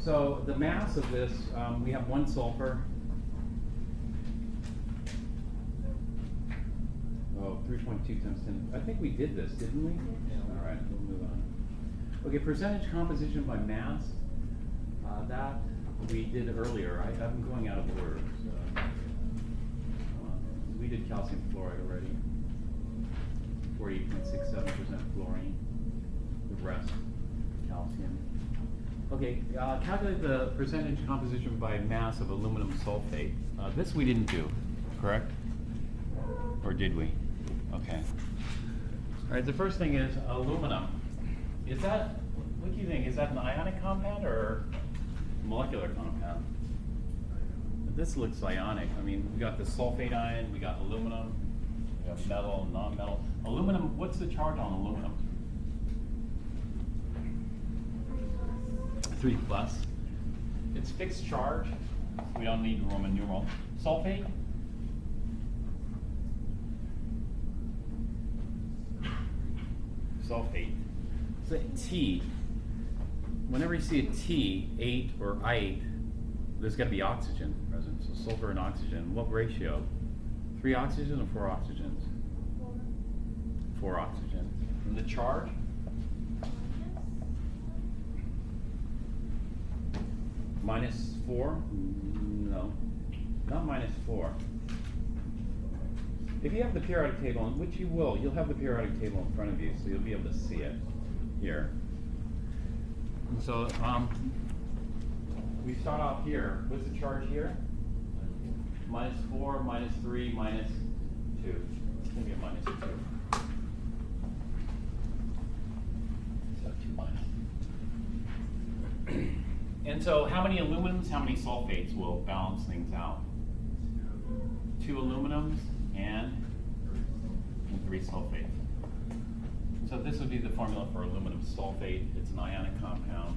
So the mass of this, we have one sulfur. Oh, 3.2 times 10. I think we did this, didn't we? Yeah. All right, we'll move on. Okay, percentage composition by mass. That we did earlier. I'm going out of order. So, we did calcium fluoride already. 48.67% fluorine. The rest, calcium. Okay, calculate the percentage composition by mass of aluminum sulfate. This we didn't do, correct? Or did we? Okay. All right, the first thing is aluminum. Is that, what do you think? Is that an ionic compound or molecular compound? This looks ionic. I mean, we got the sulfate ion, we got aluminum, we got metal, non-metal. Aluminum, what's the charge on aluminum? 3 plus. It's fixed charge. We don't need Roman numeral. Sulfate? Sulfate. So T. Whenever you see a T, 8 or I8, there's got to be oxygen present. So sulfur and oxygen. What ratio? 3 oxygen or 4 oxygens? 4 oxygen. And the charge? -4? No, not -4. If you have the periodic table, which you will, you'll have the periodic table in front of you, so you'll be able to see it here. And so we start off here. What's the charge here? -4, -3, -2. It's going to be a -2. So 2 minus. And so how many aluminums, how many sulfates will balance things out? 2 aluminums and 3 sulfates. So this would be the formula for aluminum sulfate. It's an ionic compound.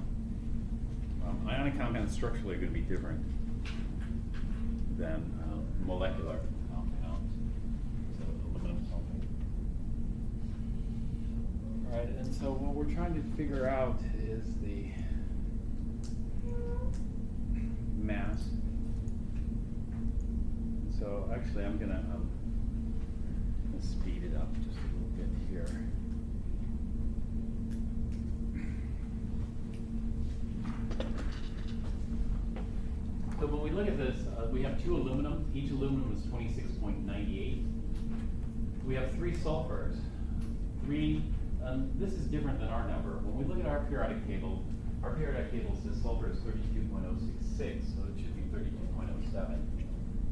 Ionic compounds structurally are going to be different than molecular compounds. So aluminum sulfate. All right, and so what we're trying to figure out is the mass. So actually I'm gonna speed it up just a little bit here. So when we look at this, we have 2 aluminums. Each aluminum is 26.98. We have 3 sulfurs. This is different than our number. When we look at our periodic table says sulfur is 32.066, so it should be 32.07.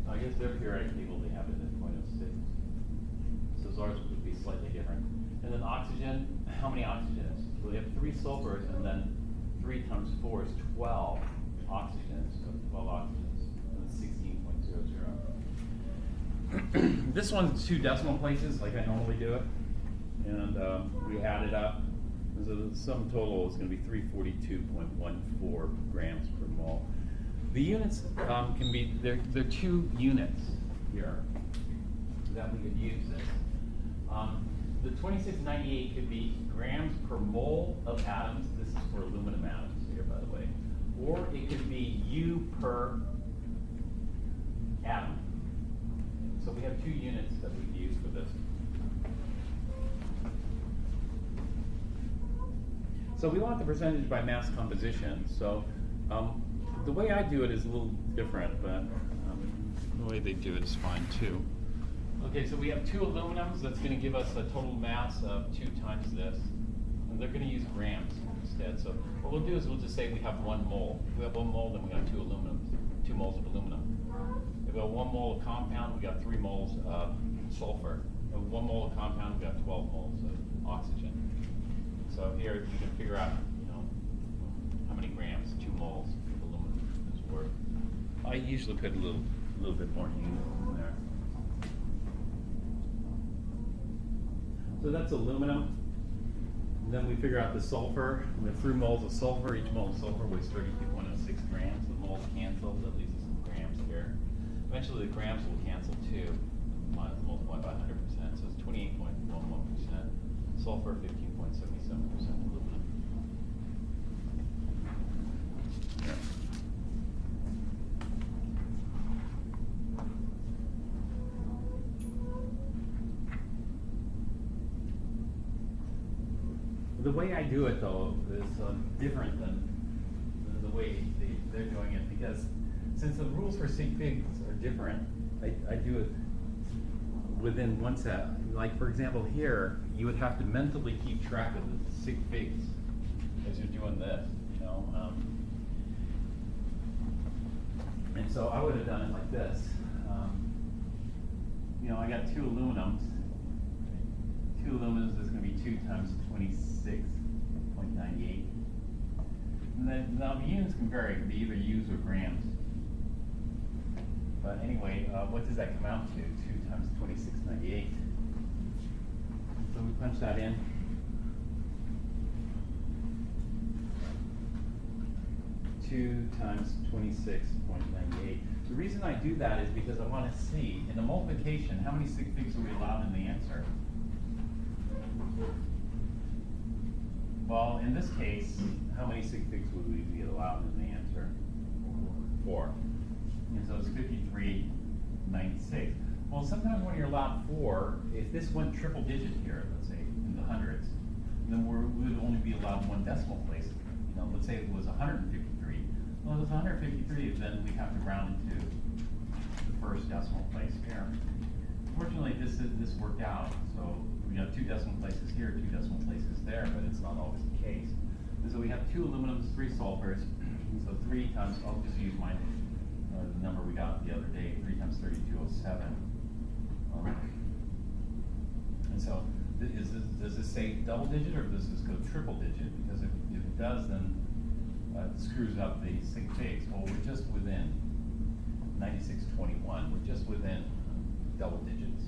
I guess their periodic table, they have it at 0.06. So ours would be slightly different. And then oxygen, how many oxygens? So we have 3 sulfurs, and then 3 times 4 is 12 oxygens. So 12 oxygens, and then 16.00. This one's 2 decimal places, like I normally do it. And we add it up. So the sum total is going to be 342.14 grams per mole. The units can be, there are 2 units here that we could use this. The 2698 could be grams per mole of atoms. This is for aluminum atoms here, by the way. Or it could be U per atom. So we have 2 units that we could use for this. So we want the percentage by mass composition. So the way I do it is a little different, but the way they do it is fine too. Okay, so we have 2 aluminums. That's going to give us a total mass of 2 times this. And they're going to use grams instead. So what we'll do is we'll just say we have 1 mole. If we have 1 mole, then we got 2 aluminums, 2 moles of aluminum. If we have 1 mole of compound, we got 3 moles of sulfur. If we have 1 mole of compound, we got 12 moles of oxygen. So here you can figure out, how many grams 2 moles of aluminum is worth. I usually put a little bit more in there. So that's aluminum. And then we figure out the sulfur. We have 3 moles of sulfur. Each mole of sulfur weighs 32.06 grams. The moles cancel. That leaves us some grams here. Eventually the grams will cancel too. Multiplied by 100%. So it's 28.11%. Sulfur 15.77% aluminum. Yeah. The way I do it though is different than the way they're doing it, because since the rules for sig figs are different, I do it within one set. Like for example here, you would have to mentally keep track of the sig figs as you're doing this, you know. And so I would have done it like this. You know, I got two aluminums. Two aluminums is going to be 2 times 26.98. And then now the units can vary. It can be either U's or grams. But anyway, what does that come out to? 2 times 26.98. So we punch that in. Two times 26.98. The reason I do that is because I want to see in the multiplication how many sig figs are we allowed in the answer. Well, in this case, how many sig figs would we be allowed in the answer? 4. And so it's 53.96. Well, sometimes when you're allowed 4, if this went triple digit here, let's say in the hundreds, then we would only be allowed 1 decimal place. You know, let's say it was 153. Well, if it's 153, then we have to round it to the first decimal place here. Fortunately, this worked out. So we have 2 decimal places here, 2 decimal places there, but it's not always the case. And so we have 2 aluminums, 3 sulfurs. And so 3 times, I'll just use my the number we got the other day, 3 times 3207. And so does this say double digit or does this go triple digit? Because if it does, then it screws up the sig figs. Well, we're just within 96.21. We're just within double digits.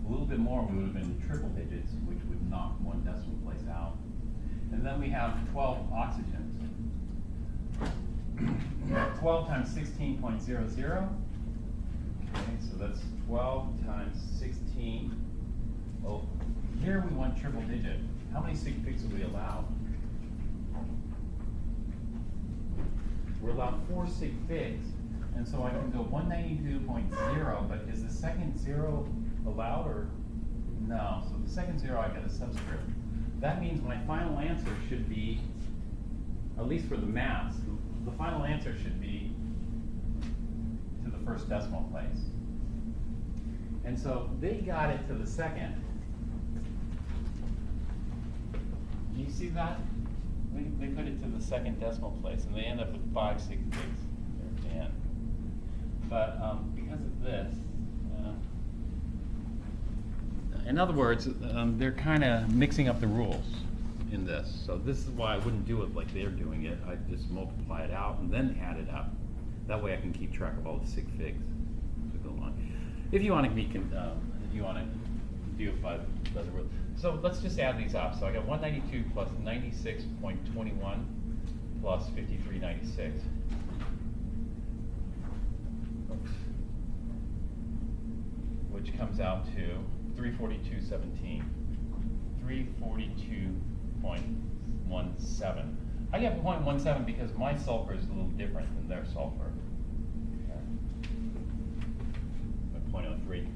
A little bit more, we would have been triple digits, which would knock 1 decimal place out. And then we have 12 oxygens. 12 times 16.00. Okay, so that's 12 times 16. Oh, here we want triple digit. How many sig figs are we allowed? We're allowed 4 sig figs. And so I can go 192.0, but is the second 0 allowed or no? So the second 0, I got a subscript. That means my final answer should be, at least for the mass, the final answer should be to the first decimal place. And so they got it to the second. Do you see that? They put it to the second decimal place, and they end up with 5 sig figs. There's Dan. But because of this, in other words, they're kind of mixing up the rules in this. So this is why I wouldn't do it like they're doing it. I just multiply it out and then add it up. That way I can keep track of all the sig figs to go along. If you want to be, if you want to do it by the rules. So let's just add these up. So I got 192 plus 96.21 plus 53.96. Which comes out to 342.17. 342.17. I get 0.17 because my sulfur is a little different than their sulfur. 0.03.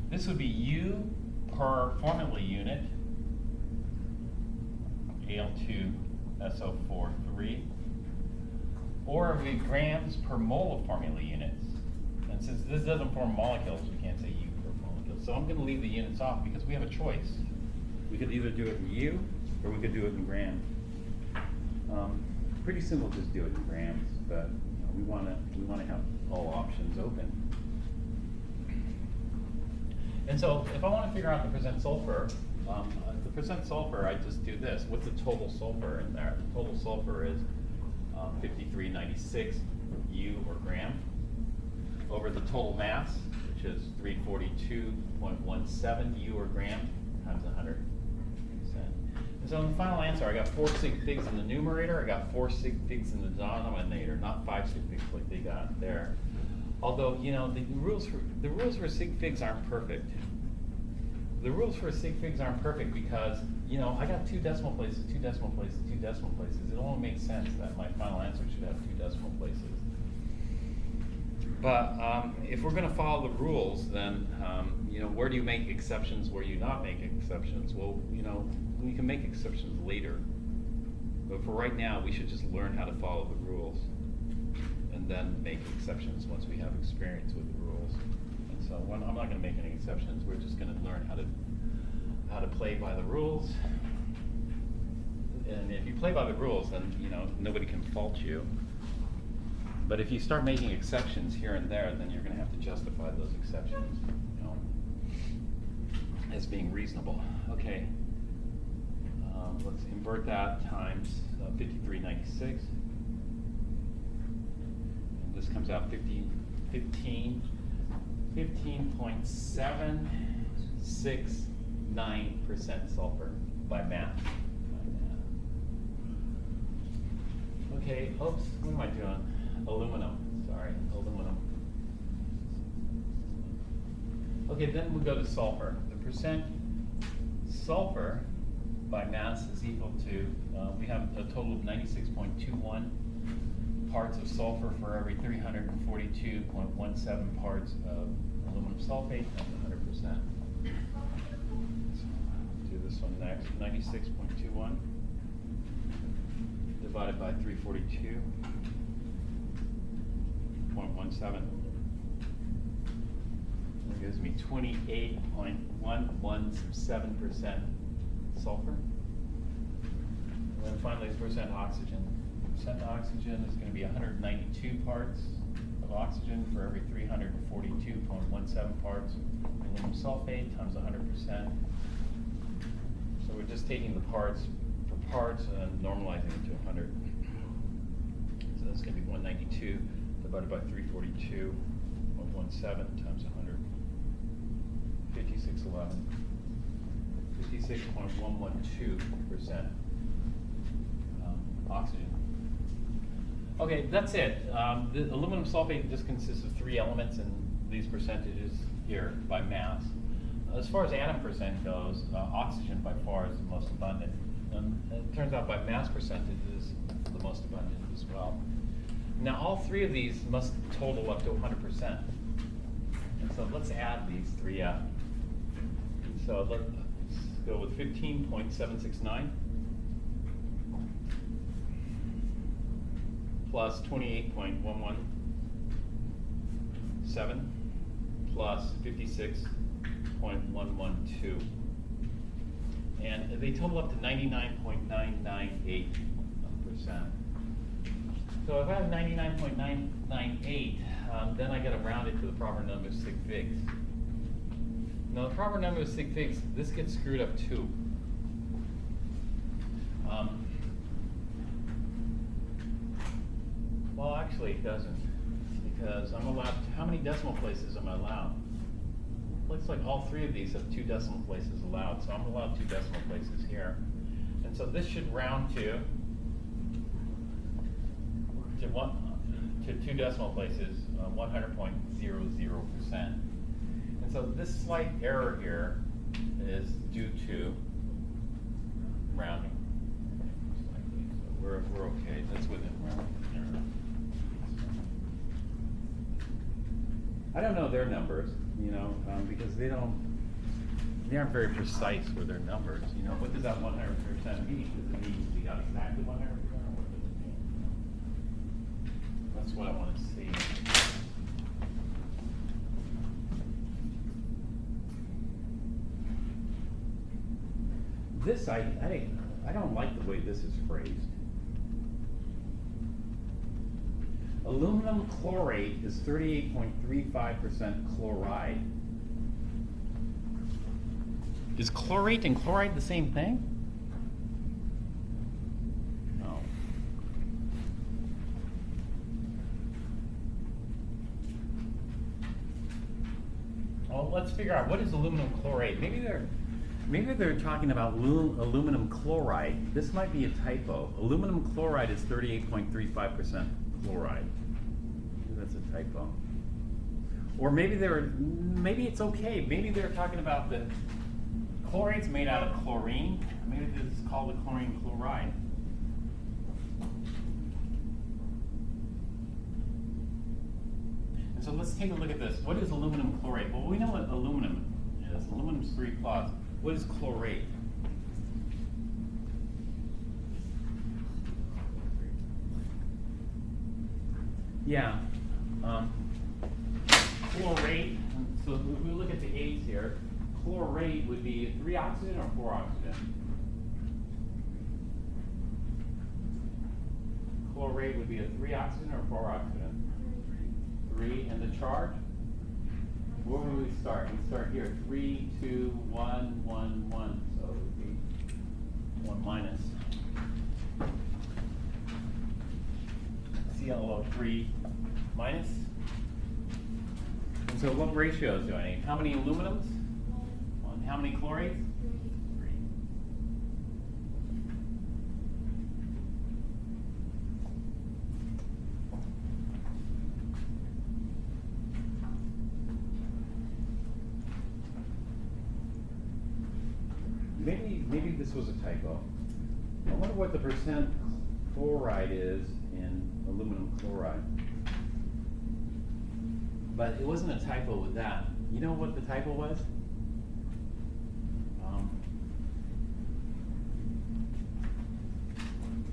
This would be U per formula unit, Al2SO4 or it would be grams per mole of formula units. And since this doesn't form molecules, we can't say U per molecule. So I'm going to leave the units off because we have a choice. We could either do it in U or we could do it in grams. Pretty simple, just do it in grams, but we want to have all options open. And so if I want to figure out the percent sulfur, I just do this. What's the total sulfur in there? The total sulfur is 53.96 U or gram over the total mass, which is 342.17 U or gram times 100%. And so in the final answer, I got 4 sig figs in the numerator, I got 4 sig figs in the denominator, not 5 sig figs like they got there. Although, the rules for sig figs aren't perfect. The rules for sig figs aren't perfect because, I got 2 decimal places, 2 decimal places, 2 decimal places. It only makes sense that my final answer should have 2 decimal places. But if we're going to follow the rules, then where do you make exceptions? Where do you not make exceptions? Well, we can make exceptions later. But for right now, we should just learn how to follow the rules, and then make exceptions once we have experience with the rules. And so I'm not going to make any exceptions. We're just going to learn how to play by the rules. And if you play by the rules, then nobody can fault you. But if you start making exceptions here and there, then you're going to have to justify those exceptions, as being reasonable. Okay, let's invert that times 5396. And this comes out 15.769% sulfur by math. Okay, oops, what am I doing? Aluminum, sorry, aluminum. Okay, then we go to sulfur. The percent sulfur by mass is equal to, we have a total of 96.21 parts of sulfur for every 342.17 parts of aluminum sulfate, that's 100%. So do this one next, 96.21 divided by 342.17. That gives me 28.117% sulfur. And then finally, percent oxygen. Percent oxygen is going to be 192 parts of oxygen for every 342.17 parts of aluminum sulfate times 100%. So we're just taking the parts for parts and normalizing it to 100. So that's going to be 192 divided by 342.17 times 100. 5611. 56.112% oxygen. Okay, that's it. The aluminum sulfate just consists of 3 elements, and these percentages here by mass. As far as atom percent goes, oxygen by far is the most abundant. And it turns out by mass percentage is the most abundant as well. Now all 3 of these must total up to 100%. And so let's add these 3 up. So let's go with 15.769 plus 28.117 plus 56.112. And they total up to 99.998%. So if I have 99.998, then I got to round it to the proper number of sig figs. Now the proper number of sig figs, this gets screwed up too. Well, actually it doesn't, because I'm allowed, how many decimal places am I allowed? Looks like all 3 of these have 2 decimal places allowed, so I'm allowed 2 decimal places here. And so this should round to 2 decimal places, 100.00%. And so this slight error here is due to rounding. So we're okay, that's within rounding error. I don't know their numbers, because they aren't very precise with their numbers. What does that 100% mean? Does it mean we got exactly 100%, or what does it mean? That's what I want to see. This, I don't like the way this is phrased. Aluminum chlorate is 38.35% chloride. Is chlorate and chloride the same thing? No. Well, let's figure out what is aluminum chlorate. Maybe they're talking about aluminum chloride. This might be a typo. Aluminum chloride is 38.35% chloride. Maybe that's a typo. Or maybe it's okay. Maybe they're talking about the chlorate's made out of chlorine. Maybe this is called a chlorine chloride. And So let's take a look at this. What is aluminum chlorate? Well, we know what aluminum is. Aluminum's 3 plus. What is chlorate? Yeah. Chlorate, so if we look at the A's here, chlorate would be 3 oxygen or 4 oxygen? Chlorate would be a 3 oxygen or 4 oxygen? 3, and the charge? Where would we start? We start here, 3, 2, 1, 1, 1, so it would be 1 minus. ClO3 minus. And so what ratios do I need? How many aluminums? 1. How many chlorates? 3. Maybe this was a typo. I wonder what the percent chloride is in aluminum chloride. But it wasn't a typo with that. You know what the typo was?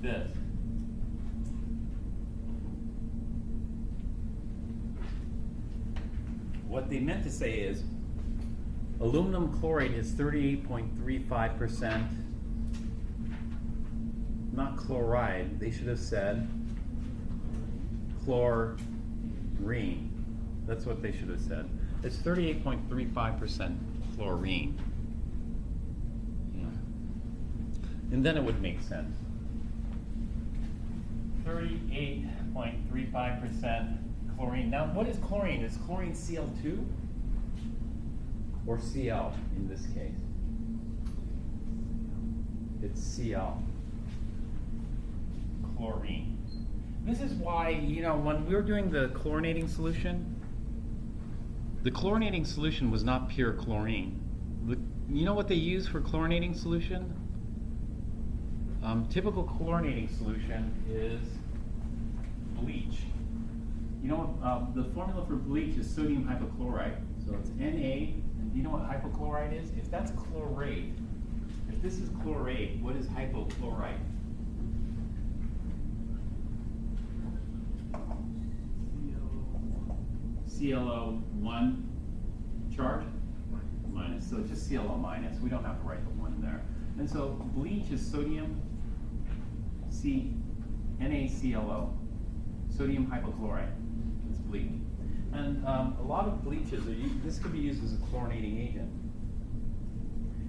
This. What they meant to say is aluminum chlorate is 38.35%, not chloride. They should have said chlorine. That's what they should have said. It's 38.35% chlorine. Yeah. And then it would make sense. 38.35% chlorine. Now, what is chlorine? Is chlorine Cl2 or Cl in this case? It's Cl. Chlorine. This is why, you know, when we were doing the chlorinating solution, the chlorinating solution was not pure chlorine. You know what they use for chlorinating solution? Typical chlorinating solution is bleach. You know, the formula for bleach is sodium hypochlorite. So it's Na, and do you know what hypochlorite is? If that's chlorate, if this is chlorate, what is hypochlorite? ClO1 charge? Minus. So it's just ClO minus. We don't have to write the 1 there. And so bleach is sodium NaClO, sodium hypochlorite. It's bleach. And a lot of bleaches, this could be used as a chlorinating agent.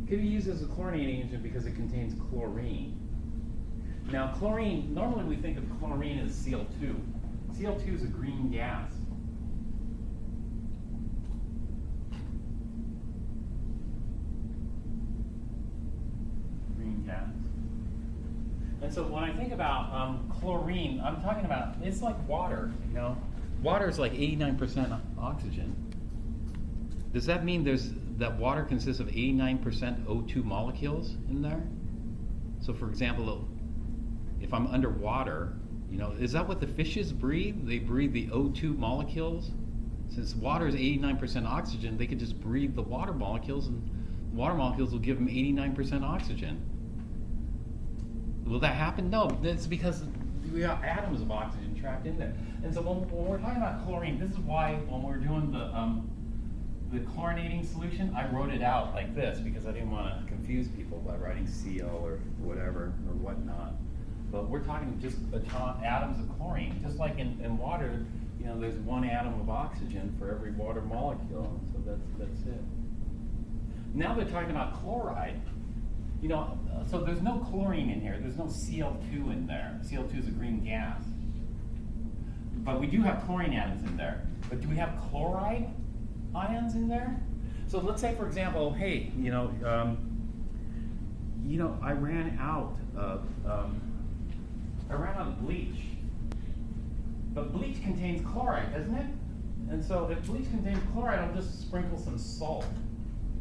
It could be used as a chlorinating agent because it contains chlorine. Now chlorine, normally we think of chlorine as Cl2. Cl2 is a green gas. Gas. And so when I think about chlorine, I'm talking about, it's like water, you know. Water is like 89% oxygen. Does that mean that water consists of 89% O2 molecules in there? So for example, if I'm underwater, you know, is that what the fishes breathe? They breathe the O2 molecules? Since water is 89% oxygen, they could just breathe the water molecules, and water molecules will give them 89% oxygen. Will that happen? No, that's because we got atoms of oxygen trapped in there. And so when we're talking about chlorine, this is why when we're doing the chlorinating solution, I wrote it out like this because I didn't want to confuse people by writing Cl or whatever or whatnot. But we're talking just atoms of chlorine. Just like in water, you know, there's 1 atom of oxygen for every water molecule. So that's it. Now they're talking about chloride. You know, so there's no chlorine in here. There's no Cl2 in there. Cl2 is a green gas. But we do have chlorine atoms in there. But do we have chloride ions in there? So let's say, for example, hey, I ran out of bleach. But bleach contains chloride, doesn't it? And so if bleach contains chloride, I'll just sprinkle some salt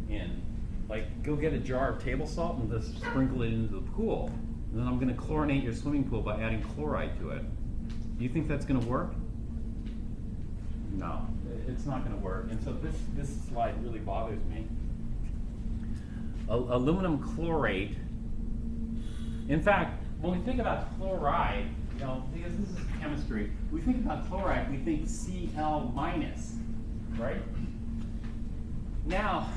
in. Like, go get a jar of table salt and just sprinkle it into the pool. And then I'm going to chlorinate your swimming pool by adding chloride to it. Do you think that's going to work? No, it's not going to work. And so this slide really bothers me. Aluminum chlorate. In fact, when we think about chloride, you know, because this is chemistry, we think about chloride, we think Cl minus, right? Now,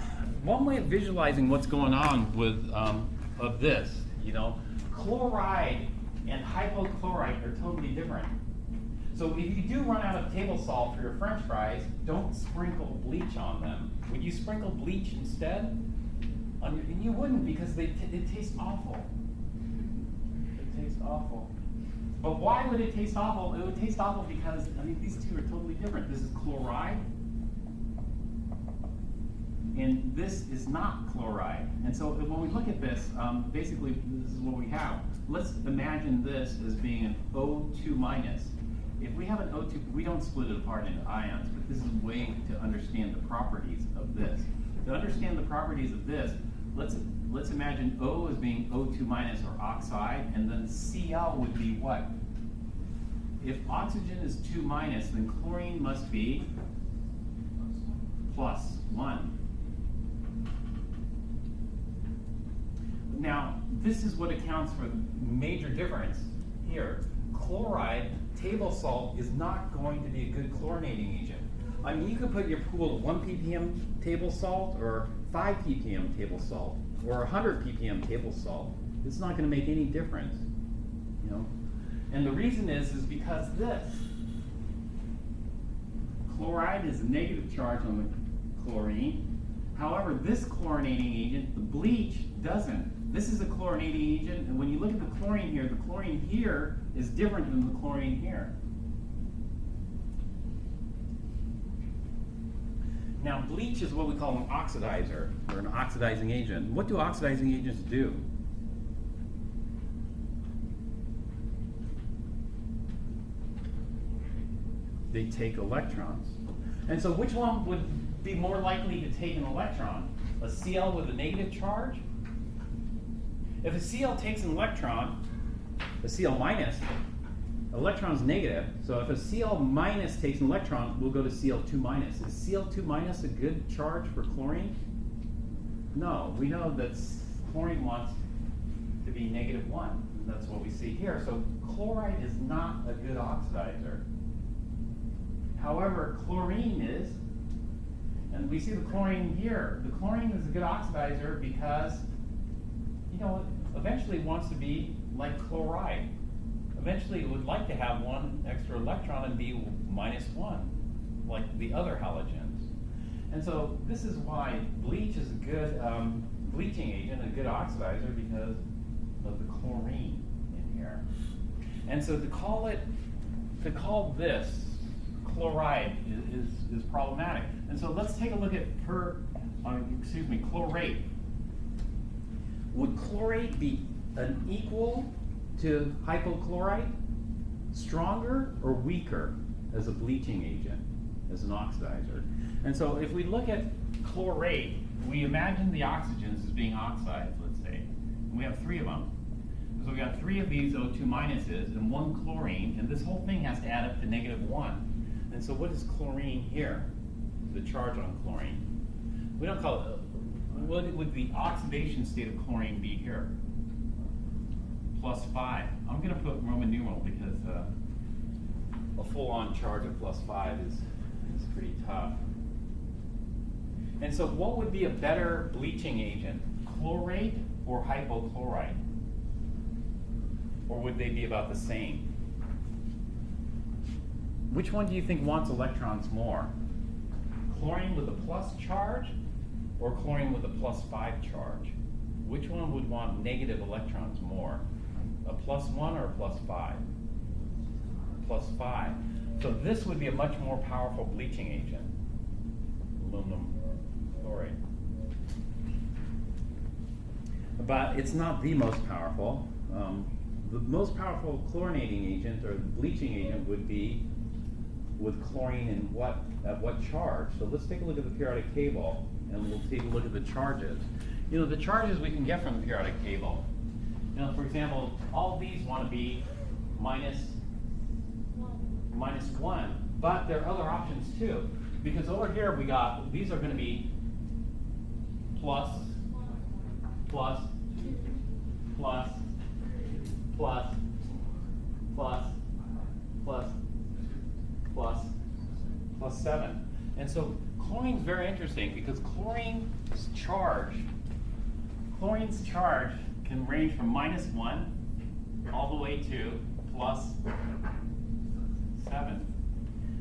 one way of visualizing what's going on with of this, you know, chloride and hypochlorite are totally different. So if you do run out of table salt for your French fries, don't sprinkle bleach on them. Would you sprinkle bleach instead? And you wouldn't, because it tastes awful. It tastes awful. But why would it taste awful? It would taste awful because, I mean, these two are totally different. This is chloride, and this is not chloride. And so when we look at this, basically this is what we have. Let's imagine this as being an O2 minus. If we have an O2, we don't split it apart into ions, but this is a way to understand the properties of this. To understand the properties of this, let's imagine O as being O2 minus, or oxide, and then Cl would be what? If oxygen is 2 minus, then chlorine must be plus 1. Now, this is what accounts for the major difference here. Chloride, table salt, is not going to be a good chlorinating agent. I mean, you could put your pool at 1 ppm table salt, or 5 ppm table salt, or 100 ppm table salt. It's not going to make any difference, you know. And the reason is because this chloride is a negative charge on the chlorine. However, this chlorinating agent, the bleach, doesn't. This is a chlorinating agent, and when you look at the chlorine here is different than the chlorine here. Now, bleach is what we call an oxidizer, or an oxidizing agent. What do oxidizing agents do? They take electrons. And so which one would be more likely to take an electron? A Cl with a negative charge? If a Cl takes an electron, a Cl minus, electron's negative, so if a Cl minus takes an electron, we'll go to Cl2 minus. Is Cl2 minus a good charge for chlorine? No, we know that chlorine wants to be -1. That's what we see here. So chloride is not a good oxidizer. However, chlorine is, and we see the chlorine here. The chlorine is a good oxidizer because, you know, eventually it wants to be like chloride. Eventually it would like to have one extra electron and be -1, like the other halogens. And so this is why bleach is a good bleaching agent, a good oxidizer, because of the chlorine in here. And so to call this chloride is problematic. And so let's take a look at chlorate. Would chlorate be an equal to hypochlorite? Stronger or weaker as a bleaching agent, as an oxidizer? And so if we look at chlorate, we imagine the oxygens as being oxides, let's say. And we have 3 of them. So we got 3 of these O2 minuses and 1 chlorine, and this whole thing has to add up to -1. And so what is chlorine here? The charge on chlorine. We don't call it, what would the oxidation state of chlorine be here? +5. I'm going to put Roman numeral because a full-on charge of +5 is pretty tough. And so what would be a better bleaching agent? Chlorate or hypochlorite? Or would they be about the same? Which one do you think wants electrons more? Chlorine with a plus charge or chlorine with a +5 charge? Which one would want negative electrons more? A +1 or a +5? +5. So this would be a much more powerful bleaching agent, aluminum chloride. But it's not the most powerful. The most powerful chlorinating agent or bleaching agent would be with chlorine and at what charge. So let's take a look at the periodic table and we'll take a look at the charges. You know, the charges we can get from the periodic table. You know, for example, all these want to be -1. But there are other options too, because over here we got, these are going to be plus, plus, plus, plus, plus, plus, plus, plus 7. And so chlorine's very interesting because chlorine's charge can range from -1 all the way to plus 7.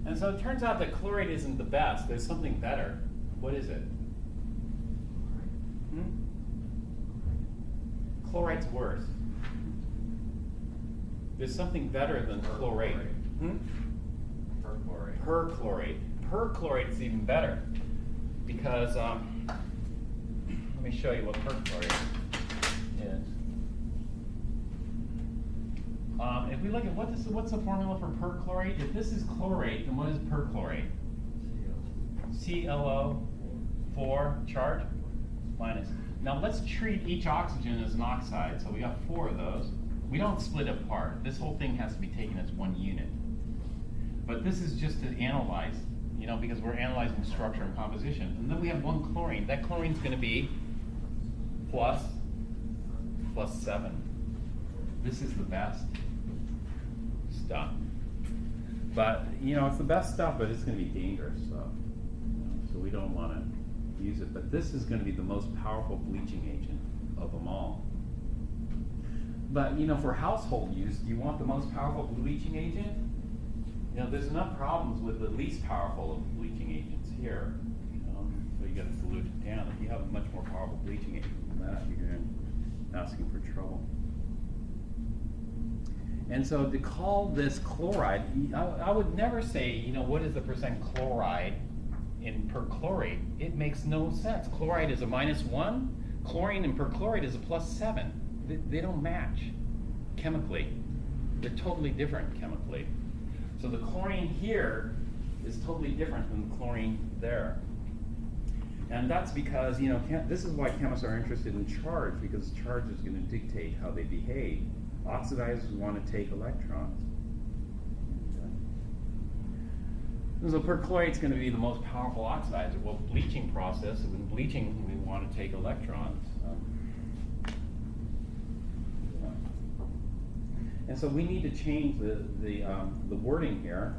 And so it turns out that chloride isn't the best. There's something better. What is it? Chloride's worse. There's something better than chlorate. Perchlorate. Perchlorate. Perchlorate is even better because let me show you what perchlorate is. If we look at what's the formula for perchlorate? If this is chlorate, then what is perchlorate? ClO4 charge minus. Now let's treat each oxygen as an oxide. So we got 4 of those. We don't split it apart. This whole thing has to be taken as one unit. But this is just to analyze, because we're analyzing structure and composition. And then we have 1 chlorine. That chlorine's going to be plus 7. This is the best stuff. But, it's the best stuff, but it's going to be dangerous stuff. So we don't want to use it. But this is going to be the most powerful bleaching agent of them all. But, for household use, do you want the most powerful bleaching agent? There's enough problems with the least powerful of bleaching agents here. So you got to dilute it down. If you have a much more powerful bleaching agent than that, you're asking for trouble. And so to call this chloride, I would never say, what is the percent chloride in perchlorate? It makes no sense. Chloride is a -1. Chlorine in perchlorate is a +7. They don't match chemically. They're totally different chemically. So the chlorine here is totally different than the chlorine there. And that's because, this is why chemists are interested in charge, because charge is going to dictate how they behave. Oxidizers want to take electrons. And so perchlorate is going to be the most powerful oxidizer. Well, bleaching process, when bleaching, we want to take electrons. And so we need to change the wording here.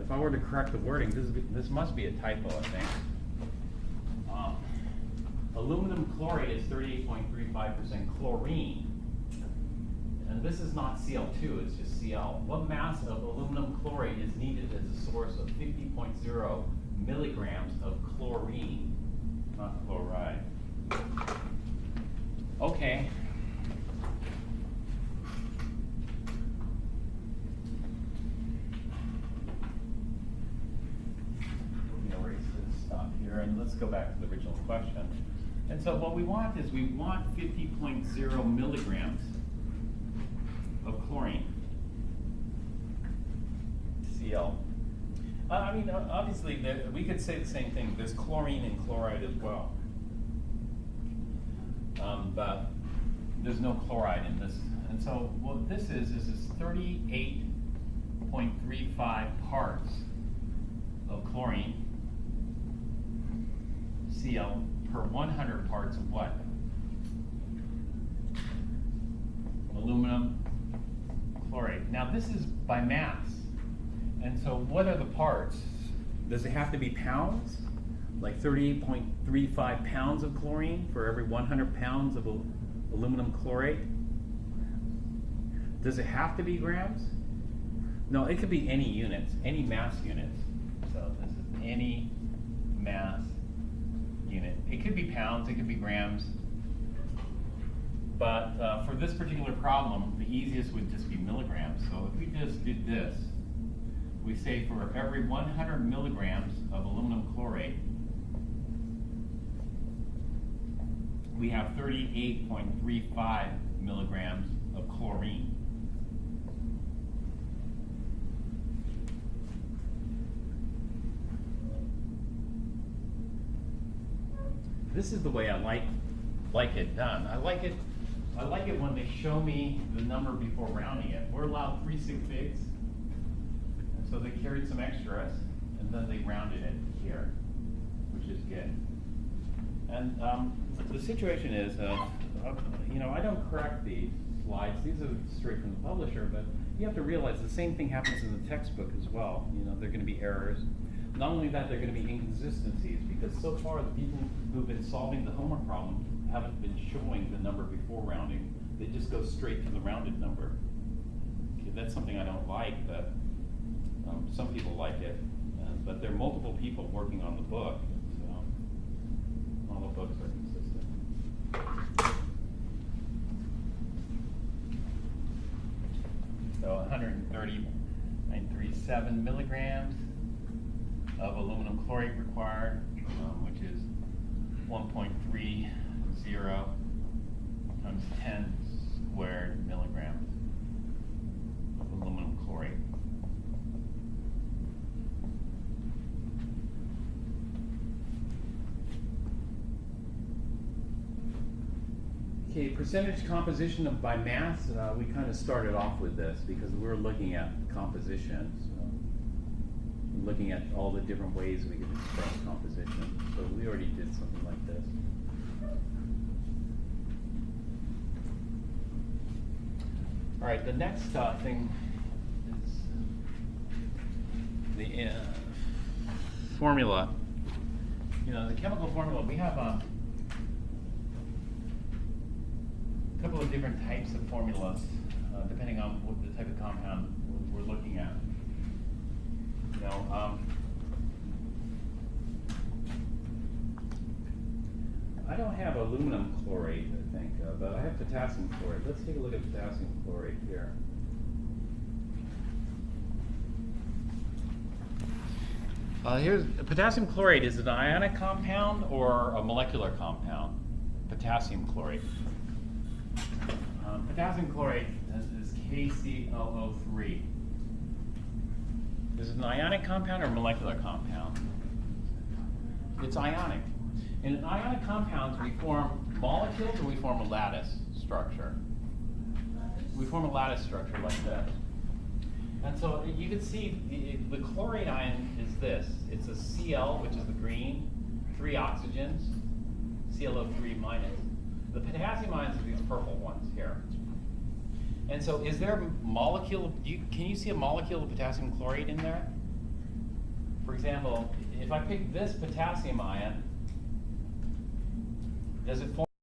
If I were to correct the wording, this must be a typo, I think. Aluminum chlorate is 38.35% chlorine. And this is not Cl2, it's just Cl. What mass of aluminum chlorate is needed as a source of 50.0 milligrams of chlorine, not chloride? Okay. And let's go back to the original question. And so what we want is we want 50.0 milligrams of chlorine, Cl. Obviously, we could say the same thing. There's chlorine in chloride as well. But there's no chloride in this. And so what this is 38.35 parts of chlorine, Cl, per 100 parts of what? Aluminum chlorate. Now this is by mass. And so what are the parts? Does it have to be pounds? Like 38.35 pounds of chlorine for every 100 pounds of aluminum chlorate? Does it have to be grams? No, it could be any units, any mass units. So this is any mass unit. It could be pounds, it could be grams. But for this particular problem, the easiest would just be milligrams. So if we just did this, we say for every 100 milligrams of aluminum chlorate, we have 38.35 milligrams of chlorine. This is the way I like it done. I like it when they show me the number before rounding it. We're allowed 3 sig figs. And so they carried some extras, and then they rounded it here, which is good. And the situation is, you know, I don't correct these slides. These are straight from the publisher, but you have to realize the same thing happens in the textbook as well. You know, there are going to be errors. Not only that, there are going to be inconsistencies, because so far the people who've been solving the homework problem haven't been showing the number before rounding. They just go straight to the rounded number. Okay, that's something I don't like, but some people like it. But there are multiple people working on the book, so all the books are consistent. So 130.37 milligrams of aluminum chlorate required, which is 1.30 times 10 squared milligrams of aluminum chlorate. Okay, percentage composition by mass, we kind of started off with this because we were looking at composition. So looking at all the different ways we could express composition. So we already did something like this. All right, the next thing is the formula. You know, the chemical formula, we have a couple of different types of formulas, depending on what the type of compound we're looking at. You know, I don't have aluminum chlorate, I think, but I have potassium chlorate. Let's take a look at potassium chlorate here. Here's potassium chlorate. Is it an ionic compound or a molecular compound? Potassium chlorate. Potassium chlorate is KClO3. Is it an ionic compound or a molecular compound? It's ionic. In ionic compounds, we form molecules or we form a lattice structure. We form a lattice structure like this. And so you can see the chlorate ion is this. It's a Cl, which is the green, 3 oxygens, ClO3 minus. The potassium ions are these purple ones here. And so is there a molecule, can you see a molecule of potassium chlorate in there? For example, if I pick this potassium ion, does it form